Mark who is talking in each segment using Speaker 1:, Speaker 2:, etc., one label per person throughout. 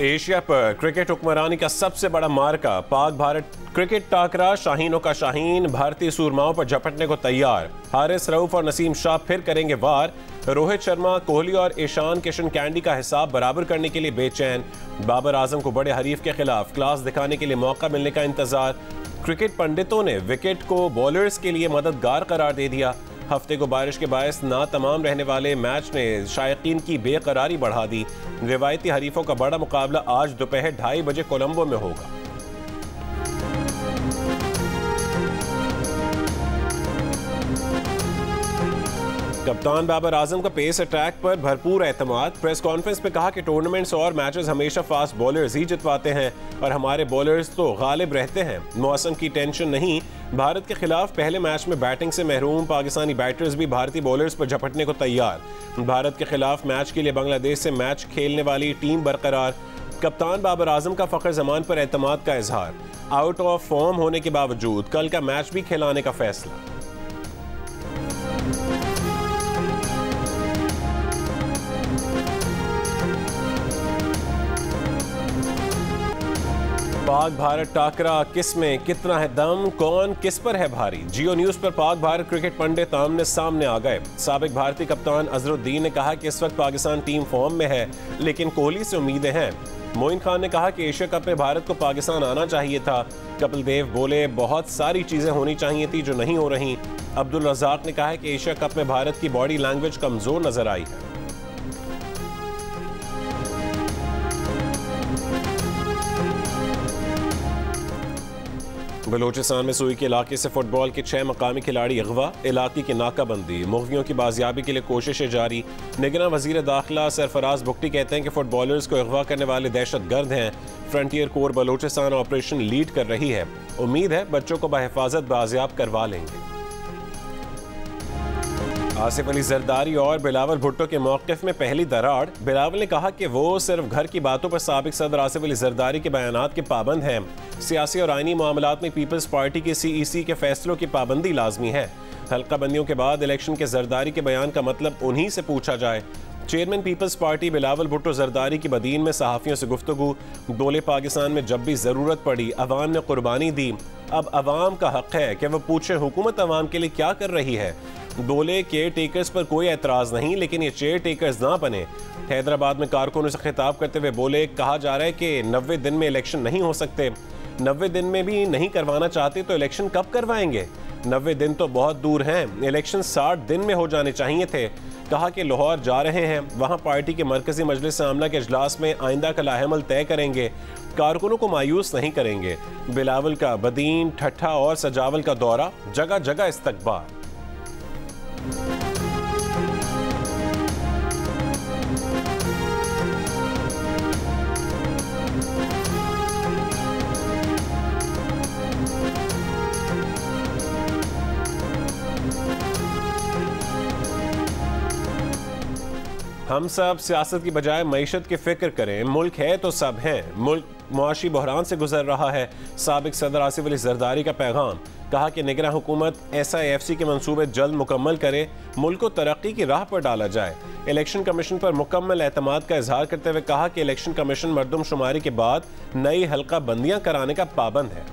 Speaker 1: Asia पर cricket हुक्मरानी का सबसे बड़ा मार्का पाक भारत क्रिकेट टाकरा, शाहीनों का शाहीन भारतीय सूरमाओं पर झपटने को तैयार। हारिस रऊफ और नसीम शाह फिर करेंगे वार। रोहित शर्मा, कोहली और ईशान किशन कैंडी का हिसाब बराबर करने के लिए बेचैन। बाबर आजम को बड़े हरीफ के खिलाफ क्लास दिखाने के लिए मौका मिलने का इंतजार। क्रिकेट पंडितों ने विकेट को बॉलर्स के लिए मददगार करार दे दिया। हफ्ते को बारिश के बायस ना तमाम रहने वाले मैच ने शायकीन की बेकरारी बढ़ा दी। रिवायती हरीफों का बड़ा मुकाबला आज दोपहर 2:30 बजे कोलंबो में होगा। कप्तान बाबर आजम का पेस अटैक पर भरपूर एतमाद। प्रेस कॉन्फ्रेंस में कहा कि टूर्नामेंट्स और मैचेस हमेशा फास्ट बॉलर्स ही जितवाते हैं और हमारे बॉलर्स तो गालिब रहते हैं। मौसम की टेंशन नहीं। भारत के खिलाफ पहले मैच में बैटिंग से महरूम पाकिस्तानी बैटर्स भी भारतीय बॉलर्स पर झपटने को तैयार। भारत के खिलाफ मैच के लिए बांग्लादेश से मैच खेलने वाली टीम बरकरार। कप्तान बाबर आजम का फखर जमान पर एतमाद का इजहार। आउट ऑफ फॉर्म होने के बावजूद कल का मैच भी खिलाने का फैसला। पाक भारत टाकरा किस में कितना है दम, कौन किस पर है भारी। जियो न्यूज़ पर पाक भारत क्रिकेट पंडित आमने सामने आ गए। साबिक भारतीय कप्तान अजहरुद्दीन ने कहा कि इस वक्त पाकिस्तान टीम फॉर्म में है लेकिन कोहली से उम्मीदें हैं। मोइन खान ने कहा कि एशिया कप में भारत को पाकिस्तान आना चाहिए था। कपिल देव बोले बहुत सारी चीजें होनी चाहिए थी जो नहीं हो रही। अब्दुल रज़ाक ने कहा कि एशिया कप में भारत की बॉडी लैंग्वेज कमजोर नजर आई है। बलूचिस्तान में सुई के इलाके से फुटबॉल के 6 मकामी खिलाड़ी अगवा। इलाके की नाकाबंदी, मुग़वियों की बाजियाबी के लिए कोशिशें जारी। निगरान वज़ीर दाखिला सरफराज बुख्ती कहते हैं कि फुटबॉलर्स को अगवा करने वाले दहशतगर्द हैं। Frontier core Balochistan operation lead कर रही है। उम्मीद है बच्चों को बहिफाजत बाजियाब करवा लेंगे। आसिफ अली जरदारी और बिलावल भुट्टो के मौक़िफ़ में पहली दरार। बिलावल ने कहा कि वो सिर्फ घर की बातों पर साबिक सदर आसिफ अली जरदारी के बयानात के पाबंद हैं। सियासी और आईनी मामलात में पीपल्स पार्टी के CEC के फैसलों की पाबंदी लाजमी है। हल्का बंदियों के बाद इलेक्शन के जरदारी के बयान का मतलब उन्हीं से पूछा जाए। चेयरमैन पीपल्स पार्टी बिलावल भुट्टो जरदारी की बदीन में सहाफ़ियों से गुफ्तगू। बोले पाकिस्तान में जब भी ज़रूरत पड़ी अवाम ने कुर्बानी दी। अब अवाम का हक है कि वह पूछे हुकूमत अवाम के लिए क्या कर रही है। बोले केयर टेकर्स पर कोई एतराज़ नहीं लेकिन ये चेयर टेकर्स ना बने। हैदराबाद में कारकुनों से खिताब करते हुए बोले कहा जा रहा है कि 90 दिन में इलेक्शन नहीं हो सकते। 90 दिन में भी नहीं करवाना चाहते तो इलेक्शन कब करवाएंगे। 90 दिन तो बहुत दूर हैं। इलेक्शन 60 दिन में हो जाने चाहिए थे। कहा कि लाहौर जा रहे हैं, वहाँ पार्टी के मरकजी मजलिस आमला के इजलास में आइंदा का लाहेमल तय करेंगे। कारकुनों को मायूस नहीं करेंगे। बिलावल का बदीन, ठट्ठा और सजावल का दौरा, जगह जगह इस्तकबाल। हम सब सियासत की बजाय मईशत की फिक्र करें। मुल्क है तो सब हैं। मुल्क मुआशी बहरान से गुजर रहा है। साबिक सदर आसिफ अली जरदारी का पैगाम। कहा कि निगरान हुकूमत SIFC के मंसूबे जल्द मुकम्मल करे, मुल्क को तरक्की की राह पर डाला जाए। इलेक्शन कमीशन पर मुकम्मल एतमाद का इजहार करते हुए कहा कि इलेक्शन कमीशन मरदमशुमारी के बाद नई हल्का बंदियां कराने का पाबंद है।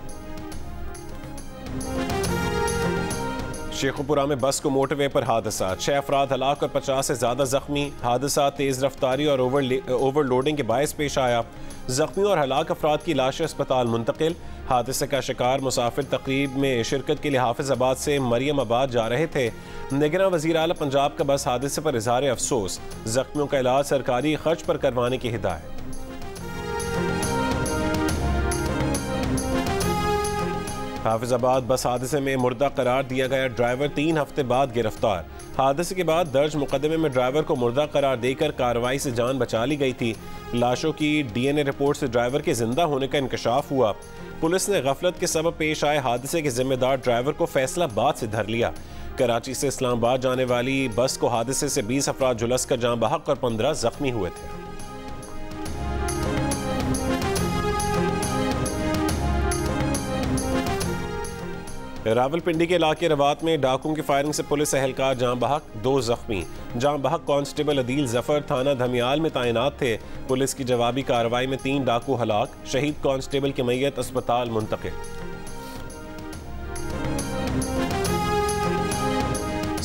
Speaker 1: शेखुपुरा में बस को मोटरवे पर हादसा, 6 अफराद हलाक और 50 से ज़्यादा जख्मी। हादसा तेज़ रफ्तारी और ओवरलोडिंग के बायस पेश आया। जख्मी और हलाक अफराद की लाशें अस्पताल मुंतकिल। हादसे का शिकार मुसाफिर तकरीब में शिरकत के लिए हाफिजाबाद से मरियम आबाद जा रहे थे। निगरान वज़ीर आला पंजाब का बस हादसे पर इजहार अफसोस। जख्मियों का इलाज सरकारी खर्च पर करवाने की हिदायत। हाफिजाबाद बस हादसे में मुर्दा करार दिया गया ड्राइवर 3 हफ्ते बाद गिरफ्तार। हादसे के बाद दर्ज मुकदमे में ड्राइवर को मुर्दा करार देकर कार्रवाई से जान बचा ली गई थी। लाशों की DNA रिपोर्ट से ड्राइवर के जिंदा होने का इंकशाफ हुआ। पुलिस ने गफलत के सबब पेश आए हादसे के जिम्मेदार ड्राइवर को फैसलाबाद से धर लिया। कराची से इस्लामाबाद जाने वाली बस को हादसे से 20 अफराद झुलस कर जान बहक और 15 जख्मी हुए थे। रावलपिंडी के इलाके रवात में डाकुओं की फायरिंग से पुलिस एहलकार जाँ बहक, 2 जख्मी। जाँ बहक कांस्टेबल अदील जफर थाना धमियाल में तैनात थे। पुलिस की जवाबी कार्रवाई में 3 डाकू हलाक, शहीद कांस्टेबल की मैयत अस्पताल मुंतकिल।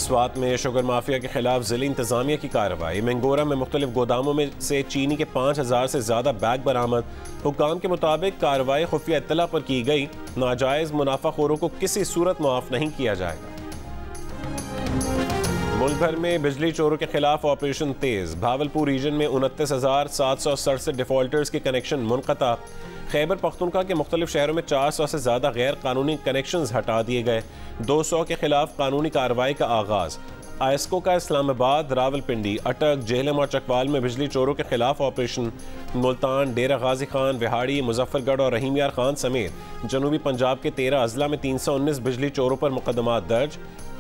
Speaker 1: स्वात में शुगर माफिया के खिलाफ जिले इंतजामिया की कार्रवाई। मंगोरा में मुख्तलिफ गोदामों में से चीनी के 5000 से ज्यादा बैग बरामद। हुक्काम के मुताबिक कार्रवाई खुफिया इत्तला पर की गई। नाजायज मुनाफाखोरों को किसी सूरत माफ नहीं किया जाएगा। मुल्क भर में बिजली चोरों के खिलाफ ऑपरेशन तेज। भावलपुर रीजन में 29,767 डिफॉल्टर्स के कनेक्शन मुनक़ता। खैबर पख्तूनख्वा के मुख्तलिफ शहरों में 400 से ज़्यादा गैर कानूनी कनेक्शंस हटा दिए गए। 200 के खिलाफ कानूनी कार्रवाई का आगाज़। आयस्को का इस्लामाबाद, रावलपिंडी, अटक, जेहलम और चकवाल में बिजली चोरों के खिलाफ ऑपरेशन। मुल्तान, डेरा गाजी खान, विहाड़ी, मुजफ्फरगढ़ और रहीम यार खान समेत जनूबी पंजाब के 13 अजला में 319 बिजली चोरों पर मुकदमात दर्ज।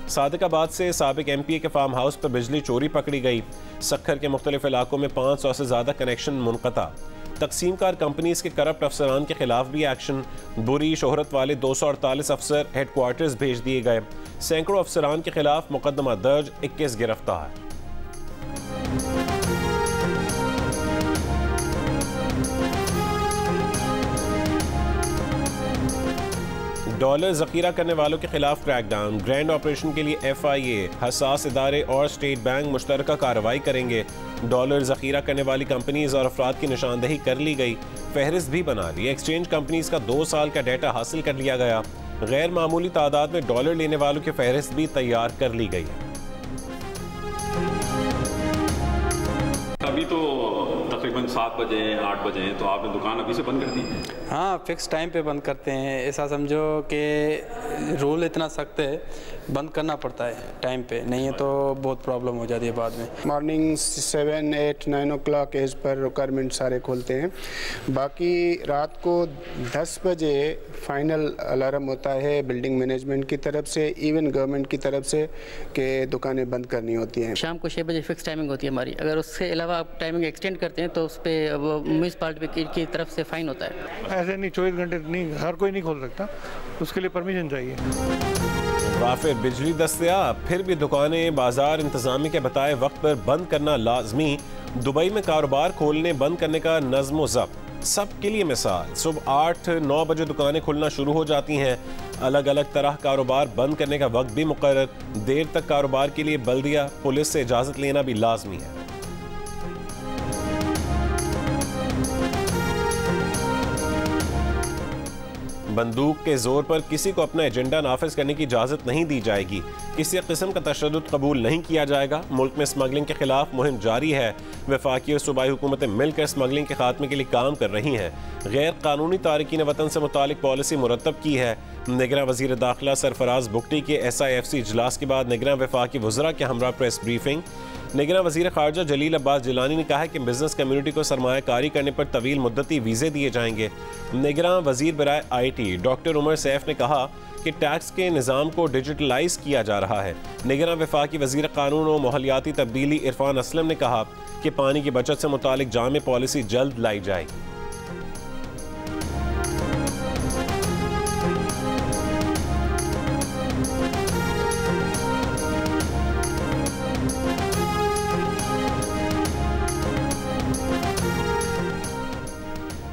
Speaker 1: सादिकाबाद से साबिक MPA के फार्म हाउस पर बिजली चोरी पकड़ी गई। सखर के मुख्तलिफ इलाकों में 500 से ज़्यादा कनेक्शन मुनक़ता। तकसीमकार कंपनीज के करप्ट अफसरान के खिलाफ भी एक्शन। बुरी शोहरत वाले 248 अफसर हेडक्वार्टर्स भेज दिए गए। सैकड़ों अफसरान के खिलाफ मुकदमा दर्ज, 21 गिरफ्तार। डॉलर जखीरा करने वालों के खिलाफ क्रैकडाउन। ग्रैंड ऑपरेशन के लिए FIA, हसास इदारे और स्टेट बैंक मुश्तरका कार्रवाई करेंगे। डॉलर जखीरा करने वाली कंपनीज और अफराद की निशानदेही कर ली गई। फहरिस्त भी बना ली। एक्सचेंज कंपनीज का 2 साल का डाटा हासिल कर लिया गया। गैर मामूली तादाद में डॉलर लेने वालों की फहरिस्त भी तैयार कर ली गई है।
Speaker 2: अभी तो तकरीबन 7 बजे 8 बजे हैं, तो आपने दुकान अभी से बंद कर दी?
Speaker 3: हाँ, फिक्स टाइम पे बंद करते हैं। ऐसा समझो कि रूल इतना सख्त है, बंद करना पड़ता है टाइम पे, नहीं है तो बहुत प्रॉब्लम हो जाती है बाद में।
Speaker 4: Morning 7, 8, 9 o'clock as per requirement सारे खोलते हैं। बाकी रात को 10 बजे फाइनल अलार्म होता है बिल्डिंग मैनेजमेंट की तरफ से, इवन गवर्नमेंट की तरफ से, कि दुकानें बंद करनी होती हैं।
Speaker 5: शाम को 6 बजे फिक्स टाइमिंग होती है हमारी। अगर उसके अलावा आप टाइमिंग एक्सटेंड करते हैं तो उस पर म्यूनसिपालिटी की तरफ से फ़ाइन होता है।
Speaker 6: ऐसे नहीं 24 घंटे नहीं, हर कोई नहीं खोल सकता, उसके लिए परमिशन चाहिए।
Speaker 1: वाफिर बिजली दस्तयाब, फिर भी दुकानें बाजार इंतजामी के बताए वक्त पर बंद करना लाजमी। दुबई में कारोबार खोलने बंद करने का नज़्म ज़ब्त सब के लिए मिसाल। सुबह 8-9 बजे दुकानें खुलना शुरू हो जाती हैं। अलग अलग तरह कारोबार बंद करने का वक्त भी मुकर्रर। देर तक कारोबार के लिए बल्दिया पुलिस से इजाज़त लेना भी लाजमी है। बंदूक के जोर पर किसी को अपना एजेंडा नाफिज करने की इजाज़त नहीं दी जाएगी। किसी किस्म का तशद्दुद कबूल नहीं किया जाएगा। मुल्क में स्मगलिंग के खिलाफ मुहिम जारी है। वफाकी और सूबाई हुकूमतें मिलकर स्मगलिंग के खात्मे के लिए काम कर रही हैं। गैर कानूनी तारकीन वतन से मुतालिक पॉलिसी मुरतब की है। निगरान वज़ीर दाखिला सरफराज बुगटी के SIFC इजलास के बाद निगरान वफाकी वज़रा के हमरा प्रेस ब्रीफिंग। निगरान वज़ीर ख़ारजा जलील अब्बास जिलानी ने कहा है कि बिजनेस कम्युनिटी को सरमायाकारी करने पर तवील मुद्दती वीज़े दिए जाएंगे। निगरान वज़ीर बराए IT डॉक्टर उमर सैफ ने कहा कि टैक्स के निज़ाम को डिजिटलाइज किया जा रहा है। निगरान वफाकी वज़ीर कानून और माहौलियाती तब्दीली इरफान असलम ने कहा कि पानी की बचत से मुतालिक जामे पॉलिसी जल्द लाई जाएगी।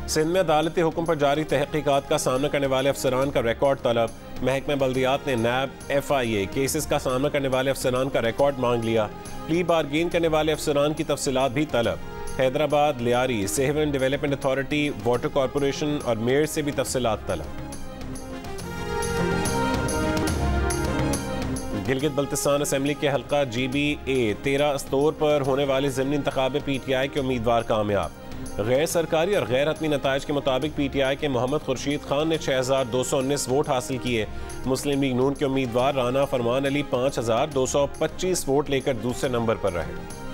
Speaker 1: सिंध में अदालती हुक्म पर जारी तहकीकात का सामना करने वाले अफसरान का रिकॉर्ड तलब। महकमा बल्दियात ने नैब FIA केसेस का सामना करने वाले अफसरान का रिकॉर्ड मांग लिया। प्ली बारगेन करने वाले अफसरान की तफसीलात भी तलब। Hyderabad, Lyari, Sehwan development authority, water corporation और मेयर से भी तफसीलात तलब। गिलगित बल्तिस्तान असम्बली के हल्का GB-A 13 अस्तोर पर होने वाले ज़िमनी इंतखाब में PTI के उम्मीदवार कामयाब। गैर सरकारी और गैर हतमी नताइज के मुताबिक PTI के मोहम्मद खुर्शीद खान ने 6219 वोट हासिल किए। मुस्लिम लीग नून के उम्मीदवार राना फरमान अली 5225 वोट लेकर दूसरे नंबर पर रहे।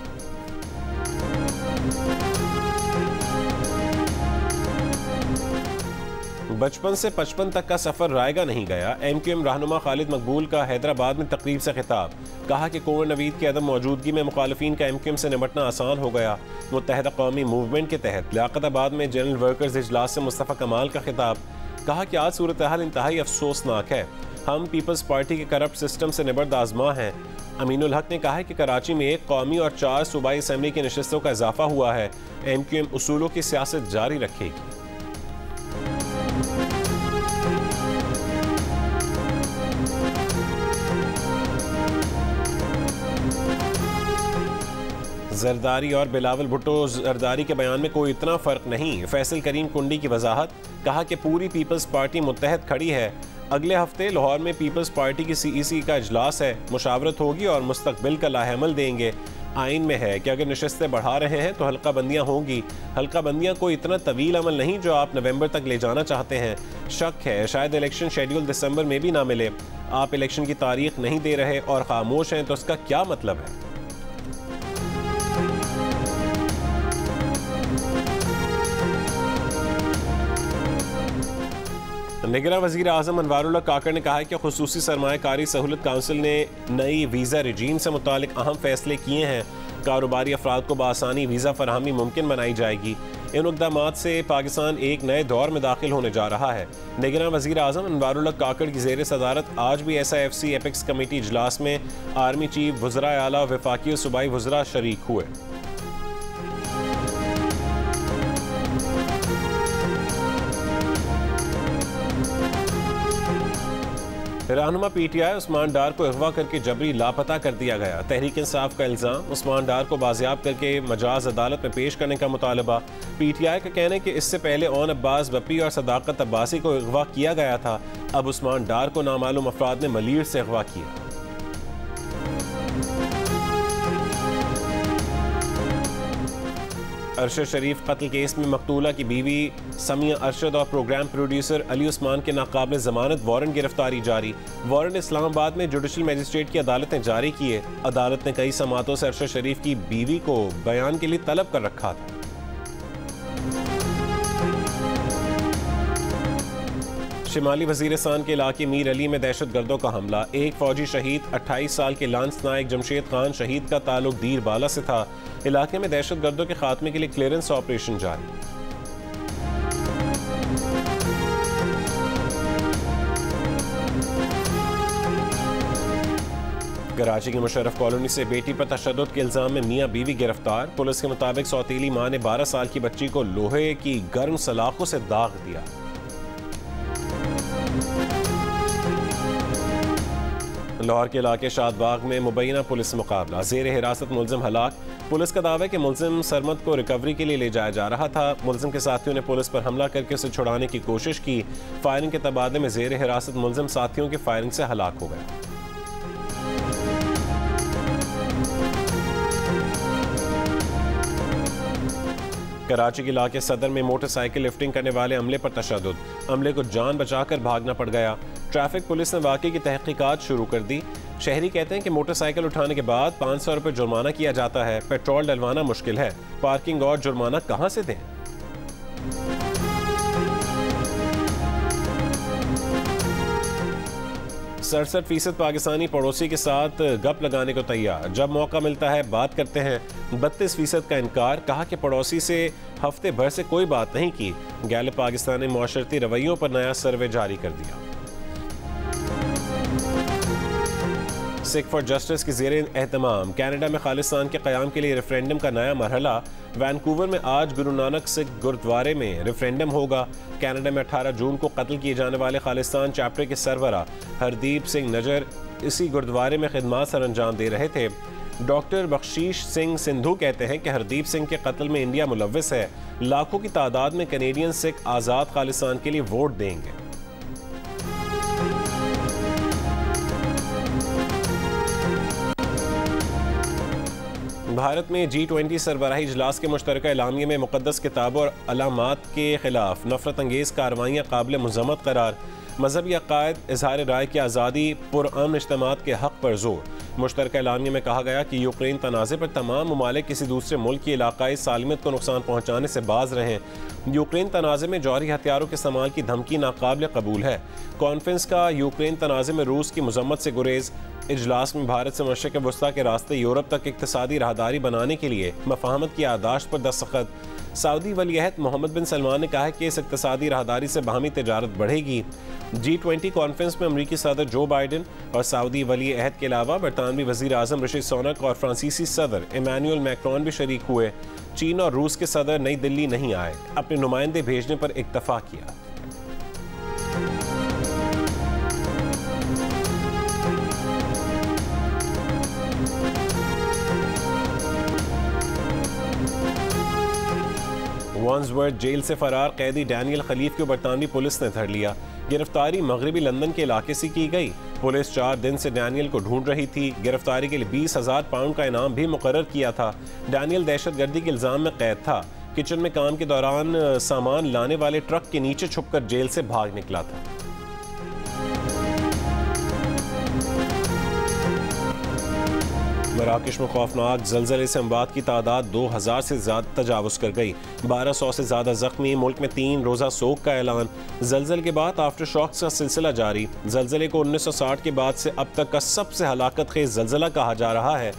Speaker 1: बचपन से 55 तक का सफर रायगा नहीं गया। MQM रहनुमा खालिद मकबूल का हैदराबाद में तकरीब से खिताब। कहा कि कोविड नवीद की अदम मौजूदगी में मुखालिफिन का MQM से निपटना आसान हो गया। मुत्तहिदा कौमी मूवमेंट के तहत लियाकताबाद में जनरल वर्कर्स इजलास से मुस्तफ़ा कमाल का खिताब। कहा कि आज सूरत हाल इंतहाई अफसोसनाक है। हम पीपल्स पार्टी के करप्ट सिस्टम से निबर्द आजमा हैं। अमीनुल हक ने कहा है कि कराची में 1 कौमी और 4 सूबाई असम्बली की नशस्तों का इजाफा हुआ है। MQM उसूलों की सियासत जारी रखेगी। जरदारी और बिलावल भुट्टो जरदारी के बयान में कोई इतना फ़र्क नहीं। फैसल करीम कुंडी की वजाहत, कहा कि पूरी पीपल्स पार्टी मुत्तहद खड़ी है। अगले हफ्ते लाहौर में पीपल्स पार्टी की CEC का इजलास है, मुशावरत होगी और मुस्तकबिल का लाहेअमल देंगे। आइन में है कि अगर नशस्तें बढ़ा रहे हैं तो हल्का बंदियाँ होंगी। हल्का बंदियाँ कोई इतना तवील अमल नहीं जो आप नवंबर तक ले जाना चाहते हैं। शक है शायद इलेक्शन शेड्यूल दिसंबर में भी ना मिले। आप इलेक्शन की तारीख नहीं दे रहे और खामोश हैं तो उसका क्या मतलब है? निगरान वज़ीर आज़म अनवारुल्लाह काकड़ ने कहा है कि खुसूसी सरमायाकारी सहूलत काउंसिल ने नई वीज़ा रजीम से मुतालिक अहम फैसले किए हैं। कारोबारी अफराद को बआसानी वीज़ा फराहमी मुमकिन बनाई जाएगी। इन इक़दामात से पाकिस्तान एक नए दौर में दाखिल होने जा रहा है। निगरान वज़ीर आज़म अनवारुल्लाह काकड़ की ज़ेर सदारत आज भी SIFC एपेक्स कमेटी इजलास में आर्मी चीफ, वज़राए आला, वफाकी और सूबाई वज़रा शरीक हुए। रहनुमा PTI उस्मान डार को अगवा करके जबरी लापता कर दिया गया। तहरीक इंसाफ का इल्ज़ाम, उस्मान डार को बाजियाब करके मजाज अदालत में पेश करने का मुतालबा। PTI का कहना है कि इससे पहले ओन अब्बास बप्पी और सदाकत अब्बासी को अगवा किया गया था। अब उस्मान डार को नामालूम अफराद ने मलीर से अगवा किया। अरशद शरीफ कत्ल केस में मकतूला की बीवी समिया अरशद और प्रोग्राम प्रोड्यूसर अली उस्मान के नाकाबिल जमानत वारंट गिरफ्तारी जारी। वारंट इस्लामाबाद में जुडिशल मजिस्ट्रेट की अदालत ने जारी किए। अदालत ने कई समातों से अरशद शरीफ की बीवी को बयान के लिए तलब कर रखा था। शिमाली वजीरिस्तान के इलाके मीर अली में दहशत गर्दों का हमला, 1 फौजी शहीद। 28 साल के लांस नायक जमशेद खान शहीद का ताल्लुक दीर बाला से था। इलाके में दहशत गर्दों के खात्मे के लिए क्लियरेंस ऑपरेशन जारी। कराची की मुशर्रफ कॉलोनी से बेटी पर तशद्दुद के इल्जाम में मियां बीवी गिरफ्तार। पुलिस के मुताबिक सौतीली मां ने 12 साल की बच्ची को लोहे की गर्म सलाखों से दाग दिया। लाहौर के इलाके शादबाग में मुबैना पुलिस मुकाबला, जेर हिरासत मुलजिम हलाक। पुलिस का दावा है कि मुलजिम सरमद को रिकवरी के लिए ले जाया जा रहा था। मुलजिम के साथियों ने पुलिस पर हमला करके उसे छुड़ाने की कोशिश की। फायरिंग के तबादले में जेर हिरासत मुलजिम साथियों की फायरिंग से हलाक हो गया। कराची के इलाके सदर में मोटरसाइकिल लिफ्टिंग करने वाले अमले पर तशद्दुद, अमले को जान बचाकर भागना पड़ गया। ट्रैफिक पुलिस ने वाक़े की तहकीकात शुरू कर दी। शहरी कहते हैं कि मोटरसाइकिल उठाने के बाद 500 रुपये जुर्माना किया जाता है। पेट्रोल डलवाना मुश्किल है, पार्किंग और जुर्माना कहाँ से दें? 67% पाकिस्तानी पड़ोसी के साथ गप लगाने को तैयार, जब मौका मिलता है बात करते हैं। 32% का इनकार, कहा कि पड़ोसी से हफ्ते भर से कोई बात नहीं की। गैलप पाकिस्तान ने मुआशरती रवैयों पर नया सर्वे जारी कर दिया। सिख फॉर जस्टिस की ज़ेरे एहतमाम कनाडा में खालिस्तान के क़याम के लिए रेफरेंडम का नया मरहला। वैनकूवर में आज गुरु नानक सिख गुरुद्वारे में रेफरेंडम होगा। कनाडा में 18 जून को कत्ल किए जाने वाले खालिस्तान चैप्टर के सरबरा हरदीप सिंह नजर इसी गुरुद्वारे में खिदमात सर अंजाम दे रहे थे। डॉक्टर बख्शीश सिंह सिंधु कहते हैं कि हरदीप सिंह के कत्ल में इंडिया मुलव्वस है। लाखों की तादाद में कैनेडियन सिख आज़ाद खालिस्तान के लिए वोट देंगे। भारत में G20 सरबराही इजलास के मुश्तरका एलामिया में मुक़द्दस किताबों और अलामात के खिलाफ नफरत अंगेज़ कार्रवाइयाँ काबिल मज़म्मत करार। मजहबी अक़ायद, इज़हार राय की आज़ादी, पुरअमन इज्तिमात के हक़ पर जोर। मुश्तरका एलामिया में कहा गया कि यूक्रेन तनाज़े पर तमाम ममालिक किसी दूसरे मुल्क की इलाक़ाई सालमियत को नुकसान पहुँचाने से बाज रहें। यूक्रेन तनाज़े में जौहरी हथियारों के इस्तेमाल की धमकी नाकाबिल कबूल है। कॉन्फ्रेंस का यूक्रेन तनाज़े में रूस की मज़म्मत से गुरेज। इजलास में भारत से मशरिक़ वस्ता के रास्ते यूरोप तक इक़्तिसादी राहदारी बनाने के लिए मफ़ाहमत की याददाश्त पर दस्तखत। सऊदी वली-अहद मोहम्मद बिन सलमान ने कहा है कि इस इक़्तिसादी राहदारी से बाहमी तिजारत बढ़ेगी। G20 कॉन्फ्रेंस में अमरीकी सदर जो बाइडन और सऊदी वली-अहद के अलावा बरतानवी वज़ीर आज़म ऋषि सुनक और फ्रांसीसी सदर इमैनुअल मैक्रोन भी शरीक हुए। चीन और रूस के सदर नई दिल्ली नहीं आए, अपने नुमाइंदे भेजने पर इत्तफाक किया। वॉन्सवर्थ जेल से फरार कैदी डैनियल खलीफ को बरतानवी पुलिस ने धर लिया। गिरफ्तारी मगरबी लंदन के इलाके से की गई। पुलिस 4 दिन से डैनियल को ढूंढ रही थी। गिरफ्तारी के लिए 20,000 पाउंड का इनाम भी मुकर्रर किया था। डैनियल दहशतगर्दी के इल्जाम में कैद था। किचन में काम के दौरान सामान लाने वाले ट्रक के नीचे छुपकर जेल से भाग निकला था। मराकश में खौफनाक ज़लज़ले से अमवात की तादाद 2000 से ज़्यादा तजावुज़ कर गई। 1200 से ज़्यादा ज़ख्मी। मुल्क में 3 रोज़ा सोग का ऐलान। ज़लज़ले के बाद आफ्टर शॉक्स का सिलसिला जारी। ज़लज़ले को 1960 के बाद से अब तक का सबसे हलाकत खेज़ ज़लज़ला कहा जा रहा है।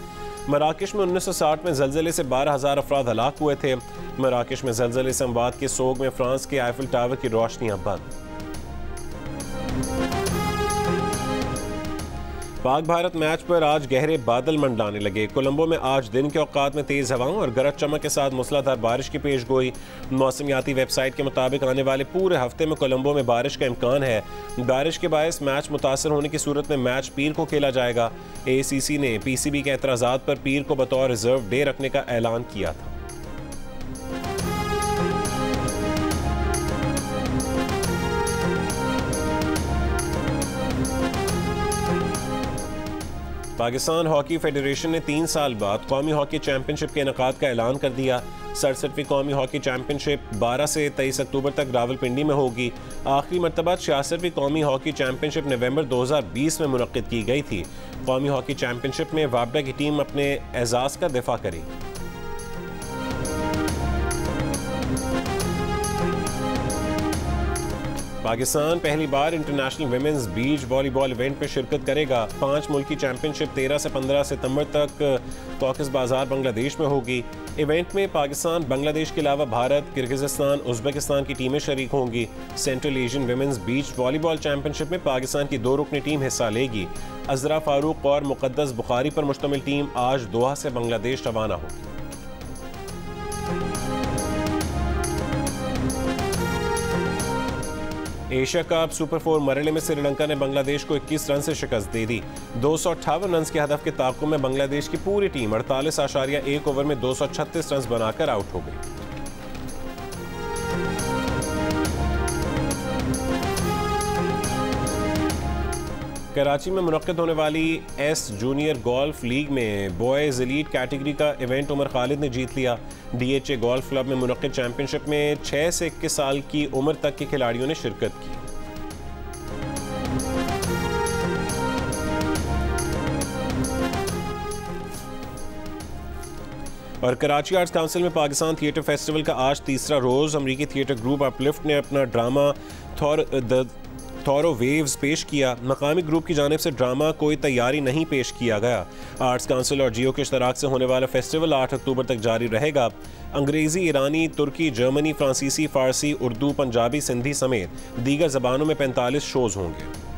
Speaker 1: मराकश में 1960 में ज़लज़ले से 12,000 अफराद हलाक हुए थे। मराकश में ज़लज़ले से अमवात के सोग में फ्रांस के आईफिल टावर की रोशनियाँ बंद। पाक भारत मैच पर आज गहरे बादल मंडलाने लगे। कोलंबो में आज दिन के औकात में तेज़ हवाओं और गरज चमक के साथ मूसलाधार बारिश की पेश गोई। मौसमियाती वेबसाइट के मुताबिक आने वाले पूरे हफ्ते में कोलंबो में बारिश का इम्कान है। बारिश के बायस मैच मुतासर होने की सूरत में मैच पीर को खेला जाएगा। ACC ने PCB के एतराज़ात पर पीर को बतौर रिजर्व डे रखने का ऐलान किया था। पाकिस्तान हॉकी फेडरेशन ने 3 साल बाद कौमी हॉकी चैंपियनशिप के इनेकाद का ऐलान कर दिया। 67वीं कौमी हॉकी चैंपियनशिप 12 से 23 अक्टूबर तक रावलपिंडी में होगी। आखिरी मरतबा 66वीं कौमी हॉकी चैंपियनशिप नवंबर 2020 में मुनक्किद की गई थी। कौमी हॉकी चैंपियनशिप में वापडा की टीम अपने एजाज़ का दिफा करेगी। पाकिस्तान पहली बार international women's beach volleyball event में शिरकत करेगा। 5 मुल्की चैंपियनशिप 13 से 15 सितंबर तक कॉकस बाजार बांग्लादेश में होगी। इवेंट में पाकिस्तान, बांग्लादेश के अलावा भारत, किर्गिज़स्तान, उज़्बेकिस्तान की टीमें शरीक होंगी। Central Asian women's beach volleyball championship में पाकिस्तान की 2 रुकनी टीम हिस्सा लेगी। अज़रा फारूक और मुक़द्दस बुखारी पर मुश्तमिल टीम आज दोहा से बांग्लादेश रवाना होगी। एशिया कप सुपर 4 मरहले में श्रीलंका ने बांग्लादेश को 21 रन से शिकस्त दे दी। 258 रन के हदफ के ताक़ुब में बांग्लादेश की पूरी टीम 48.1 ओवर में 236 रन बनाकर आउट हो गई। कराची में मुनक्किद होने वाली एस जूनियर गोल्फ लीग में बॉयज़ एलीट कैटेगरी का इवेंट उमर खालिद ने जीत लिया। DHA गोल्फ क्लब में मुनक्किद चैंपियनशिप में 6 से 21 साल की उम्र तक के खिलाड़ियों ने शिरकत की। और कराची आर्ट्स काउंसिल में पाकिस्तान थिएटर फेस्टिवल का आज तीसरा रोज़। अमरीकी थिएटर ग्रुप अपलिफ्ट ने अपना ड्रामा थॉरो वेव्स पेश किया। मकामी ग्रुप की जानिब से ड्रामा कोई तैयारी नहीं पेश किया गया। आर्ट्स काउंसिल और जियो के इश्तराक से होने वाला फेस्टिवल 8 अक्टूबर तक जारी रहेगा। अंग्रेज़ी, ईरानी, तुर्की, जर्मनी, फ्रांसीसी, फ़ारसी, उर्दू, पंजाबी, सिंधी समेत दीगर ज़बानों में 45 शोज़ होंगे।